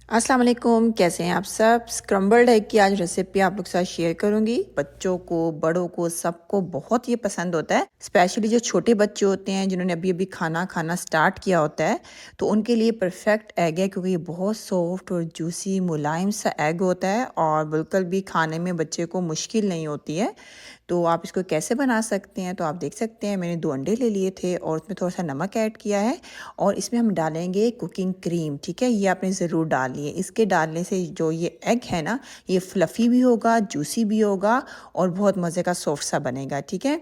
अस्सलाम वालेकुम, कैसे हैं आप सब। स्क्रम्बल्ड एग की आज रेसिपी आप लोग के साथ शेयर करूंगी। बच्चों को, बड़ों को, सबको बहुत ये पसंद होता है। स्पेशली जो छोटे बच्चे होते हैं जिन्होंने अभी अभी खाना खाना स्टार्ट किया होता है, तो उनके लिए परफेक्ट एग है, क्योंकि ये बहुत सॉफ्ट और जूसी मुलायम सा एग होता है और बिल्कुल भी खाने में बच्चे को मुश्किल नहीं होती है। तो आप इसको कैसे बना सकते हैं, तो आप देख सकते हैं मैंने 2 अंडे ले लिए थे और उसमें थोड़ा सा नमक ऐड किया है और इसमें हम डालेंगे कुकिंग क्रीम। ठीक है, ये आपने ज़रूर डालनी है। इसके डालने से जो ये एग है ना, ये फ्लफ़ी भी होगा, जूसी भी होगा और बहुत मज़े का सॉफ्ट सा बनेगा। ठीक है,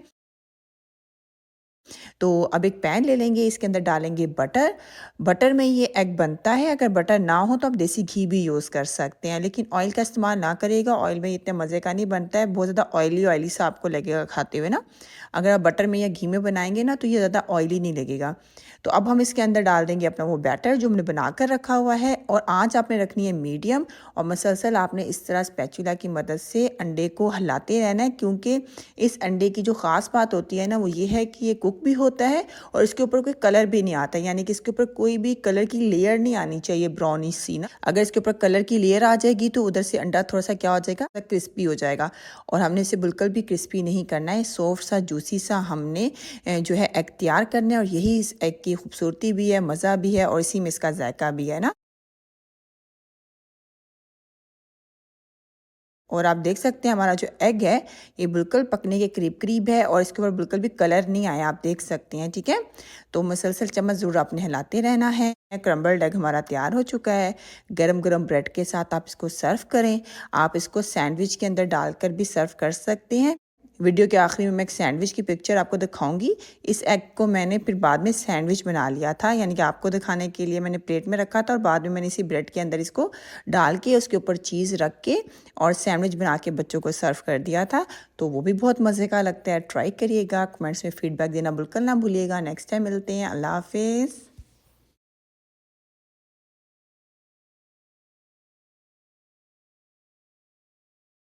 तो अब एक पैन ले लेंगे, इसके अंदर डालेंगे बटर। बटर में ये एग बनता है। अगर बटर ना हो तो आप देसी घी भी यूज़ कर सकते हैं, लेकिन ऑयल का इस्तेमाल ना करिएगा। ऑयल में इतने मज़े का नहीं बनता है, बहुत ज़्यादा ऑयली ऑयली सा आपको लगेगा खाते हुए ना। अगर आप बटर में या घी में बनाएंगे ना तो ये ज़्यादा ऑयली नहीं लगेगा। तो अब हम इसके अंदर डाल देंगे अपना वो बैटर जो हमने बना कर रखा हुआ है, और आँच आपने रखनी है मीडियम, और मसलसल आपने इस तरह स्पैचुला की मदद से अंडे को हिलाते रहना है, क्योंकि इस अंडे की जो ख़ास बात होती है ना, वो ये है कि ये कुक भी होता है और इसके ऊपर कोई कलर भी नहीं आता, यानी कि इसके ऊपर कोई भी कलर की लेयर नहीं आनी चाहिए ब्राउनिश सी ना। अगर इसके ऊपर कलर की लेयर आ जाएगी तो उधर से अंडा थोड़ा सा क्या हो जाएगा, क्रिस्पी हो जाएगा। और हमने इसे बिल्कुल भी क्रिस्पी नहीं करना है, सॉफ्ट सा जूसी सा हमने जो है एग तैयार करना है, और यही इस एग की खूबसूरती भी है, मज़ा भी है, और इसी में इसका जायका भी है ना। और आप देख सकते हैं हमारा जो एग है ये बिल्कुल पकने के करीब करीब है, और इसके ऊपर बिल्कुल भी कलर नहीं आया, आप देख सकते हैं। ठीक है, तो मुसलसल चम्मच ज़रूर आपने हिलाते रहना है। क्रम्बल्ड एग हमारा तैयार हो चुका है। गरम गरम ब्रेड के साथ आप इसको सर्व करें। आप इसको सैंडविच के अंदर डालकर भी सर्व कर सकते हैं। वीडियो के आखिरी में मैं एक सैंडविच की पिक्चर आपको दिखाऊंगी। इस एग को मैंने फिर बाद में सैंडविच बना लिया था, यानी कि आपको दिखाने के लिए मैंने प्लेट में रखा था और बाद में मैंने इसी ब्रेड के अंदर इसको डाल के उसके ऊपर चीज़ रख के और सैंडविच बना के बच्चों को सर्व कर दिया था। तो वो भी बहुत मज़े का लगता है। ट्राई करिएगा, कमेंट्स में फीडबैक देना बिल्कुल ना भूलिएगा। नेक्स्ट टाइम मिलते हैं। अल्लाह हाफिज़।